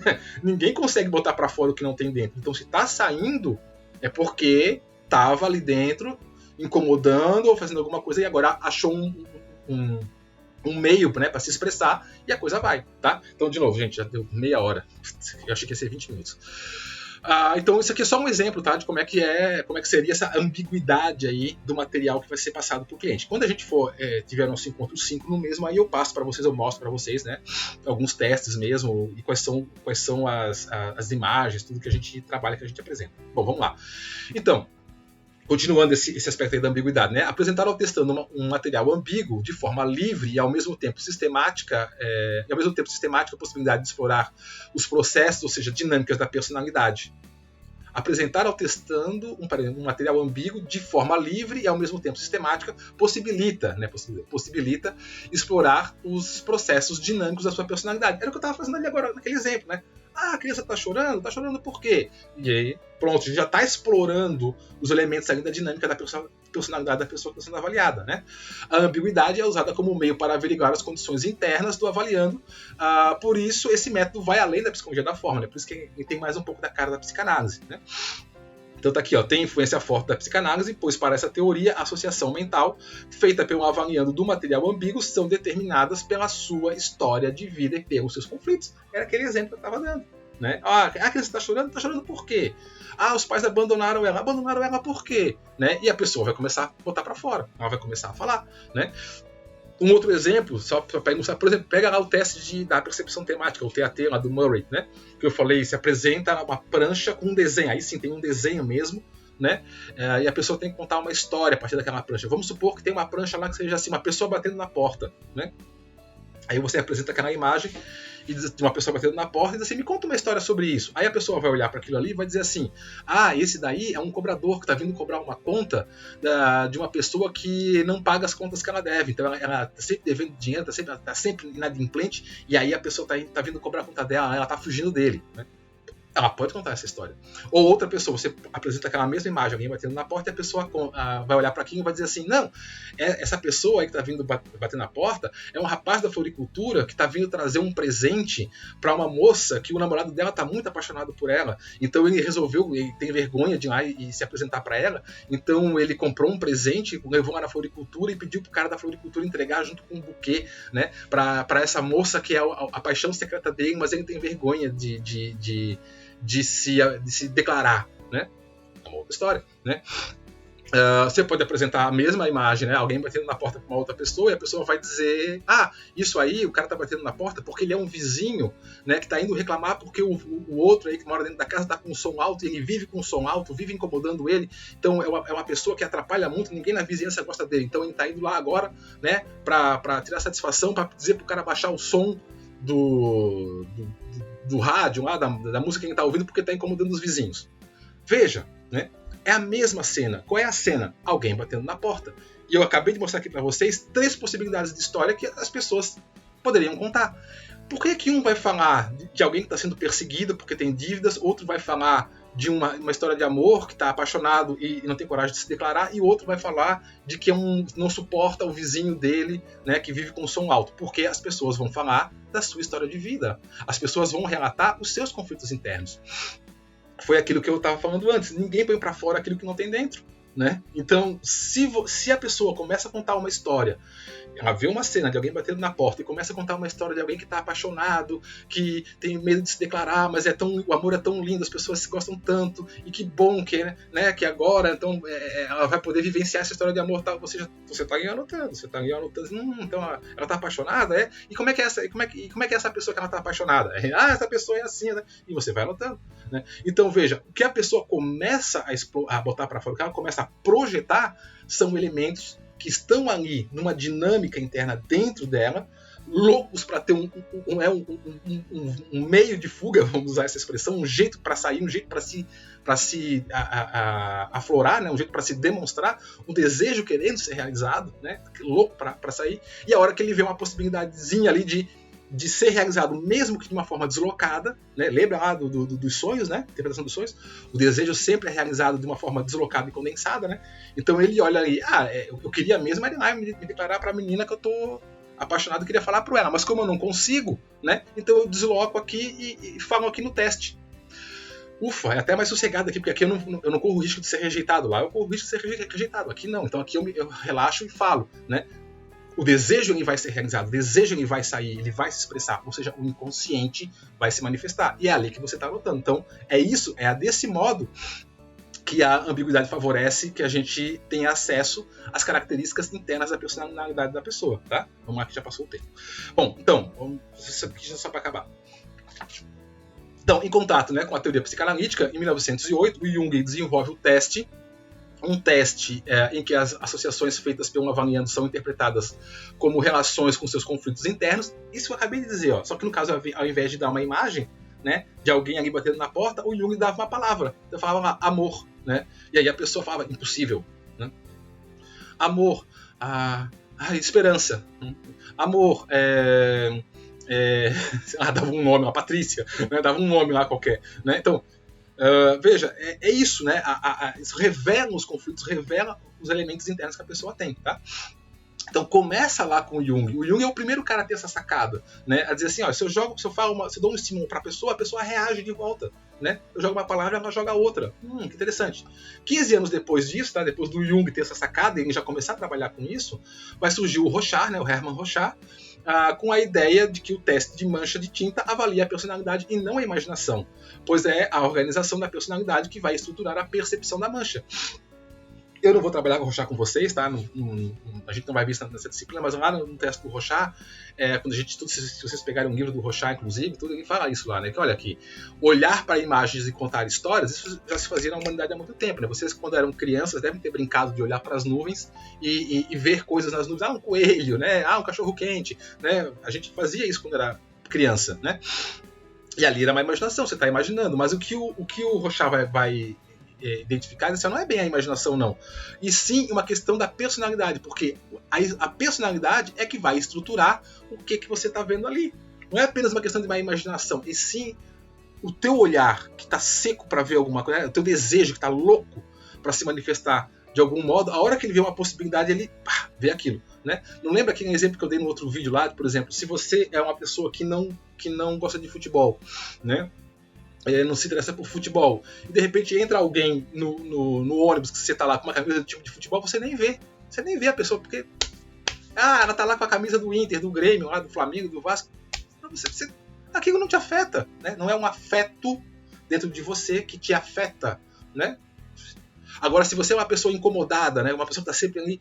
Ninguém consegue botar para fora o que não tem dentro. Então, se está saindo, é porque estava ali dentro incomodando ou fazendo alguma coisa e agora achou um meio, né, para se expressar e a coisa vai, tá? Então, de novo, gente, já deu meia hora. Eu achei que ia ser 20 minutos. Então, isso aqui é só um exemplo, tá, de como é que seria essa ambiguidade aí do material que vai ser passado para o cliente. Quando a gente tiver nosso encontro 5 no mesmo, aí eu passo para vocês, eu mostro para vocês, né, alguns testes mesmo e quais são as imagens, tudo que a gente trabalha, que a gente apresenta. Bom, vamos lá. Então, continuando esse aspecto aí da ambiguidade, né? Apresentar ao testando um material ambíguo de forma livre e ao mesmo tempo sistemática, a possibilidade de explorar os processos, ou seja, dinâmicas da personalidade. Apresentar ao testando um material ambíguo de forma livre e ao mesmo tempo sistemática possibilita explorar os processos dinâmicos da sua personalidade. Era o que eu estava fazendo ali agora, naquele exemplo, né? A criança está chorando por quê? E aí, pronto, a gente já está explorando os elementos ali da dinâmica da personalidade da pessoa que está sendo avaliada. Né? A ambiguidade é usada como meio para averiguar as condições internas do avaliando, por isso esse método vai além da psicologia da forma, né? Por isso que ele tem mais um pouco da cara da psicanálise. Né? Então tá aqui, ó, tem influência forte da psicanálise, pois para essa teoria a associação mental feita pelo avaliando do material ambíguo são determinadas pela sua história de vida e pelos seus conflitos. Era aquele exemplo que eu estava dando. Né? A criança está chorando por quê? Os pais abandonaram ela por quê? Né? E a pessoa vai começar a botar para fora, ela vai começar a falar. Né? Um outro exemplo, só para ilustrar, por exemplo, pega lá o teste da percepção temática, o TAT lá do Murray, né? Que eu falei, se apresenta uma prancha com um desenho, aí sim tem um desenho mesmo, né? E a pessoa tem que contar uma história a partir daquela prancha. Vamos supor que tem uma prancha lá que seja assim, uma pessoa batendo na porta, né? Aí você apresenta aquela imagem de uma pessoa batendo na porta e diz assim, me conta uma história sobre isso. Aí a pessoa vai olhar para aquilo ali e vai dizer assim, esse daí é um cobrador que está vindo cobrar uma conta de uma pessoa que não paga as contas que ela deve. Então ela está sempre devendo dinheiro, está sempre inadimplente, e aí a pessoa está vindo cobrar a conta dela, ela está fugindo dele. Né? Ela pode contar essa história. Ou outra pessoa, você apresenta aquela mesma imagem, alguém batendo na porta, e a pessoa vai olhar para aquilo e vai dizer assim, não, essa pessoa aí que está vindo bater na porta é um rapaz da floricultura que está vindo trazer um presente para uma moça que o namorado dela está muito apaixonado por ela, então ele tem vergonha de ir lá e se apresentar para ela, então ele comprou um presente, levou lá na floricultura e pediu pro cara da floricultura entregar junto com um buquê, né, para essa moça que é a paixão secreta dele, mas ele tem vergonha de se declarar, né? É uma outra história, né? Você pode apresentar a mesma imagem, né? Alguém batendo na porta com uma outra pessoa e a pessoa vai dizer: isso aí, o cara tá batendo na porta porque ele é um vizinho, né, que tá indo reclamar porque o outro aí que mora dentro da casa tá com um som alto e ele vive com um som alto, vive incomodando ele. Então é uma pessoa que atrapalha muito, ninguém na vizinhança gosta dele. Então ele tá indo lá agora, né, pra tirar satisfação, pra dizer pro cara baixar o som do rádio lá, da música que ele tá ouvindo porque tá incomodando os vizinhos. Veja, né? É a mesma cena. Qual é a cena? Alguém batendo na porta. E eu acabei de mostrar aqui para vocês 3 possibilidades de história que as pessoas poderiam contar. Por que um vai falar de alguém que está sendo perseguido porque tem dívidas, outro vai falar de uma história de amor que está apaixonado e não tem coragem de se declarar, e outro vai falar de que não suporta o vizinho dele, né, que vive com som alto? Porque as pessoas vão falar da sua história de vida. As pessoas vão relatar os seus conflitos internos. Foi aquilo que eu estava falando antes. Ninguém põe para fora aquilo que não tem dentro, né? Então, se a pessoa começa a contar uma história, ela vê uma cena de alguém batendo na porta e começa a contar uma história de alguém que está apaixonado, que tem medo de se declarar, mas o amor é tão lindo, as pessoas se gostam tanto, e que bom que, né, que agora então, ela vai poder vivenciar essa história de amor. Tá, você está anotando, você está anotando. Então ela está apaixonada, é? E como é que é essa pessoa que ela está apaixonada? Essa pessoa é assim, né? E você vai anotando, né? Então veja, o que a pessoa começa a botar para fora, o que ela começa a projetar, são elementos que estão ali numa dinâmica interna dentro dela, loucos para ter um meio de fuga, vamos usar essa expressão, um jeito para sair, um jeito para se aflorar, né? Um jeito para se demonstrar, um desejo querendo ser realizado, né? Louco para sair, e a hora que ele vê uma possibilidadezinha ali de ser realizado, mesmo que de uma forma deslocada, né? Lembra lá dos sonhos, né? Interpretação dos sonhos. O desejo sempre é realizado de uma forma deslocada e condensada, né? Então ele olha ali, eu queria mesmo me declarar para a menina que eu tô apaixonado e queria falar para ela, mas como eu não consigo, né? Então eu desloco aqui e falo aqui no teste. Ufa, é até mais sossegado aqui, porque aqui eu não corro o risco de ser rejeitado. Lá eu corro o risco de ser rejeitado. Aqui não. Então aqui eu relaxo e falo, né? O desejo ele vai ser realizado, o desejo ele vai sair, ele vai se expressar, ou seja, o inconsciente vai se manifestar. E é ali que você está anotando. Então, é desse modo que a ambiguidade favorece que a gente tenha acesso às características internas da personalidade da pessoa, tá? Vamos lá que já passou o tempo. Bom, então, isso aqui já só para acabar. Então, em contato, né, com a teoria psicanalítica, em 1908, o Jung desenvolve o teste, um teste em que as associações feitas pelo avaliando são interpretadas como relações com seus conflitos internos. Isso eu acabei de dizer, ó. Só que no caso, ao invés de dar uma imagem, né, de alguém ali batendo na porta, o Jung dava uma palavra. Então falava lá, amor, né? E aí a pessoa falava, impossível, né? Amor, esperança, amor, dava um nome, a Patrícia, né? Dava um nome lá qualquer, né? Então, veja, é isso, né? Isso revela os conflitos, revela os elementos internos que a pessoa tem, tá? Então começa lá com o Jung. O Jung é o primeiro cara a ter essa sacada, né? A dizer assim, ó, se eu dou um estímulo para a pessoa reage de volta, né? Eu jogo uma palavra, ela joga outra. Que interessante. 15 anos depois disso, tá? Depois do Jung ter essa sacada e ele já começar a trabalhar com isso, vai surgir o Rorschach, né? O Hermann Rorschach, com a ideia de que o teste de mancha de tinta avalia a personalidade e não a imaginação, pois é a organização da personalidade que vai estruturar a percepção da mancha. Eu não vou trabalhar com o Rorschach com vocês, tá? A gente não vai ver isso nessa disciplina, mas lá no teste do Rorschach, quando a gente estuda, se vocês pegarem um livro do Rorschach, inclusive, tudo, ele fala isso lá, né? Que olha aqui, olhar para imagens e contar histórias, isso já se fazia na humanidade há muito tempo, né? Vocês, quando eram crianças, devem ter brincado de olhar para as nuvens e ver coisas nas nuvens. Um coelho, né? Um cachorro quente, né? A gente fazia isso quando era criança, né? E ali era uma imaginação, você está imaginando, mas o que o Rorschach vai identificar, isso não é bem a imaginação, não. E sim uma questão da personalidade, porque a personalidade é que vai estruturar o que você está vendo ali. Não é apenas uma questão de uma imaginação, e sim o teu olhar que está seco para ver alguma coisa, o teu desejo que está louco para se manifestar de algum modo, a hora que ele vê uma possibilidade, ele vê aquilo, né? Não lembra aquele exemplo que eu dei no outro vídeo lá, por exemplo, se você é uma pessoa que não gosta de futebol, né? Não se interessa por futebol, e de repente entra alguém no ônibus que você está lá com uma camisa do tipo de futebol, você nem vê a pessoa, porque ela está lá com a camisa do Inter, do Grêmio, lá do Flamengo, do Vasco. Aquilo não te afeta, né? Não é um afeto dentro de você que te afeta, né? Agora, se você é uma pessoa incomodada, né, uma pessoa que está sempre ali,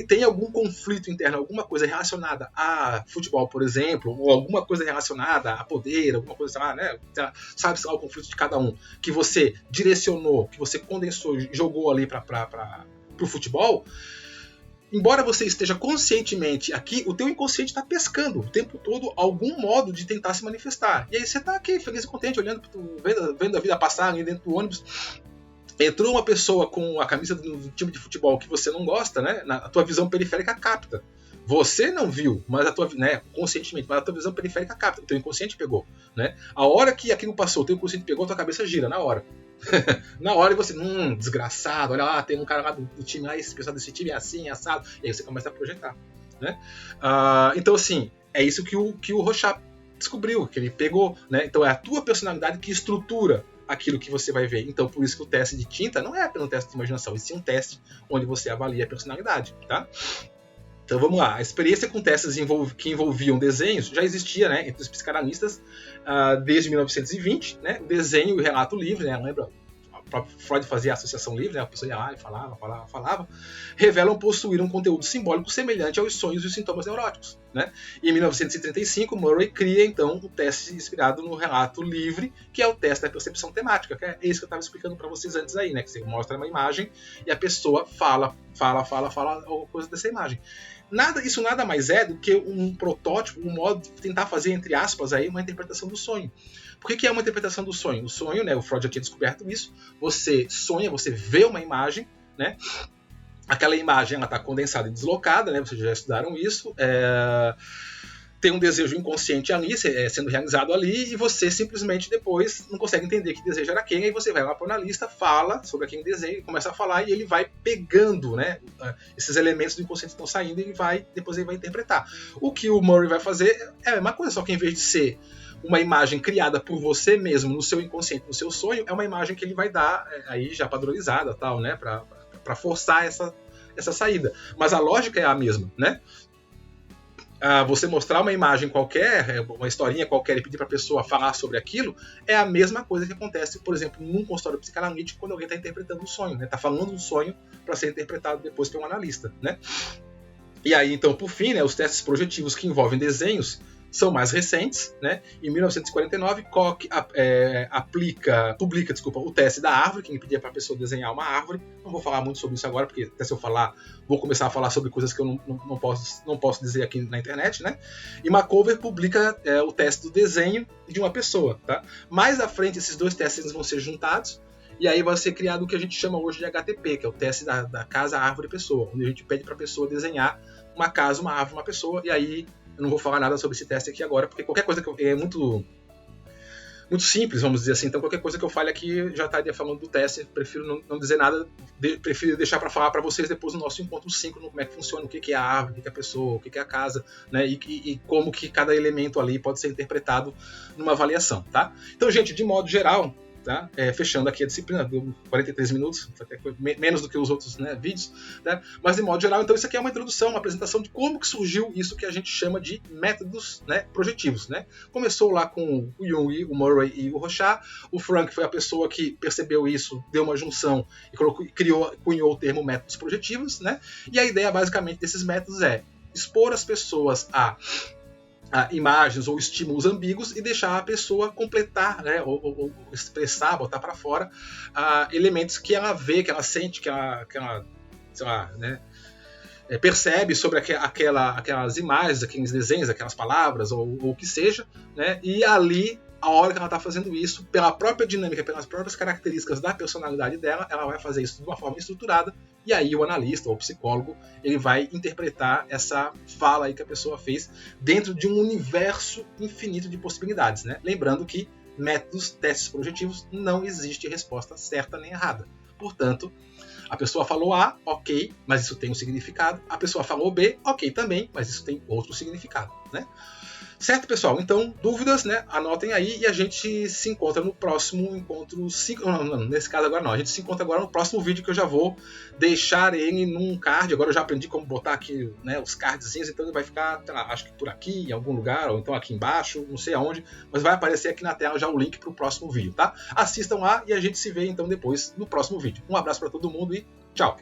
tem algum conflito interno, alguma coisa relacionada a futebol, por exemplo, ou alguma coisa relacionada a poder, alguma coisa, né, sabe lá, o conflito de cada um, que você direcionou, que você condensou, jogou ali para o futebol, embora você esteja conscientemente aqui, o teu inconsciente está pescando o tempo todo algum modo de tentar se manifestar. E aí você está aqui, feliz e contente, olhando, vendo a vida passar ali dentro do ônibus. Entrou uma pessoa com a camisa do time de futebol que você não gosta, né? A tua visão periférica capta. Você não viu, mas a tua, né, conscientemente, mas a tua visão periférica capta, o teu inconsciente pegou, né? A hora que aquilo passou, o teu inconsciente pegou, a tua cabeça gira na hora. Na hora você, desgraçado, olha lá, tem um cara lá do time, esse pessoal desse time é assim, é assado, e aí você começa a projetar, né? Então, assim, é isso que o Rorschach descobriu, que ele pegou, né? Então é a tua personalidade que estrutura aquilo que você vai ver. Então, por isso que o teste de tinta não é apenas um teste de imaginação, e sim um teste onde você avalia a personalidade, tá? Então vamos lá, a experiência com testes que envolviam desenhos já existia, né, entre os psicanalistas desde 1920, né, o desenho e o relato livre, né, lembra? O próprio Freud fazia a associação livre, né, a pessoa ia lá e falava, revelam possuir um conteúdo simbólico semelhante aos sonhos e os sintomas neuróticos, né? E em 1935, Murray cria então um teste inspirado no relato livre, que é o teste da percepção temática, que é isso que eu estava explicando para vocês antes aí, né, que você mostra uma imagem e a pessoa fala alguma coisa dessa imagem. Isso nada mais é do que um protótipo, um modo de tentar fazer, entre aspas, aí, uma interpretação do sonho. Por que é uma interpretação do sonho? O sonho, né, o Freud já tinha descoberto isso, você sonha, você vê uma imagem, né? Aquela imagem está condensada e deslocada, né? Vocês já estudaram isso. Tem um desejo inconsciente ali, sendo realizado ali, e você simplesmente depois não consegue entender que desejo era quem, aí você vai lá para o analista, fala sobre aquele desejo, começa a falar, e ele vai pegando, né, esses elementos do inconsciente que estão saindo, e depois ele vai interpretar. O que o Murray vai fazer é a mesma coisa, só que em vez de ser uma imagem criada por você mesmo, no seu inconsciente, no seu sonho, é uma imagem que ele vai dar aí já padronizada, tal, né, para forçar essa saída. Mas a lógica é a mesma, né? Você mostrar uma imagem qualquer, uma historinha qualquer e pedir para a pessoa falar sobre aquilo, é a mesma coisa que acontece, por exemplo, num consultório psicanalítico, quando alguém está interpretando um sonho, está falando um sonho para ser interpretado depois por um analista, né? E aí, então, por fim, né, os testes projetivos que envolvem desenhos são mais recentes, né? Em 1949, Koch publica o teste da árvore, que impedia para a pessoa desenhar uma árvore. Não vou falar muito sobre isso agora, porque até se eu falar, vou começar a falar sobre coisas que eu não posso dizer aqui na internet, né? E McCover publica o teste do desenho de uma pessoa, tá? Mais à frente, esses dois testes vão ser juntados, e aí vai ser criado o que a gente chama hoje de HTP, que é o teste da casa, árvore, pessoa, onde a gente pede para a pessoa desenhar uma casa, uma árvore, uma pessoa, e aí eu não vou falar nada sobre esse teste aqui agora, porque qualquer coisa que é muito simples, vamos dizer assim. Então, qualquer coisa que eu fale aqui já estaria falando do teste. Prefiro não dizer nada, prefiro deixar para falar para vocês depois no nosso encontro síncrono, como é que funciona, o que é a árvore, o que é a pessoa, o que é a casa, né? E como que cada elemento ali pode ser interpretado numa avaliação, tá? Então, gente, de modo geral, tá? Fechando aqui a disciplina, deu 43 minutos, menos do que os outros, né, vídeos, né? Mas de modo geral, então isso aqui é uma introdução, uma apresentação de como que surgiu isso que a gente chama de métodos, né, projetivos, né? Começou lá com o Jung, o Murray e o Rorschach. O Frank foi a pessoa que percebeu isso, deu uma junção e cunhou o termo métodos projetivos, né? E a ideia basicamente desses métodos é expor as pessoas a imagens ou estímulos ambíguos e deixar a pessoa completar, né, ou expressar, botar para fora elementos que ela vê, que ela sente, que ela sei lá, né, percebe sobre aquelas imagens, aqueles desenhos, aquelas palavras ou o que seja, né, e ali, a hora que ela está fazendo isso, pela própria dinâmica, pelas próprias características da personalidade dela, ela vai fazer isso de uma forma estruturada, e aí o analista ou o psicólogo, ele vai interpretar essa fala aí que a pessoa fez dentro de um universo infinito de possibilidades, né? Lembrando que métodos, testes projetivos, não existe resposta certa nem errada. Portanto, a pessoa falou A, ok, mas isso tem um significado. A pessoa falou B, ok também, mas isso tem outro significado, né? Certo, pessoal? Então, dúvidas, né? Anotem aí e a gente se encontra no próximo encontro. Não, nesse caso agora não. A gente se encontra agora no próximo vídeo que eu já vou deixar ele num card. Agora eu já aprendi como botar aqui, né, os cardzinhos, então ele vai ficar, acho que por aqui, em algum lugar, ou então aqui embaixo, não sei aonde, mas vai aparecer aqui na tela já o link para o próximo vídeo, tá? Assistam lá e a gente se vê então depois no próximo vídeo. Um abraço para todo mundo e tchau!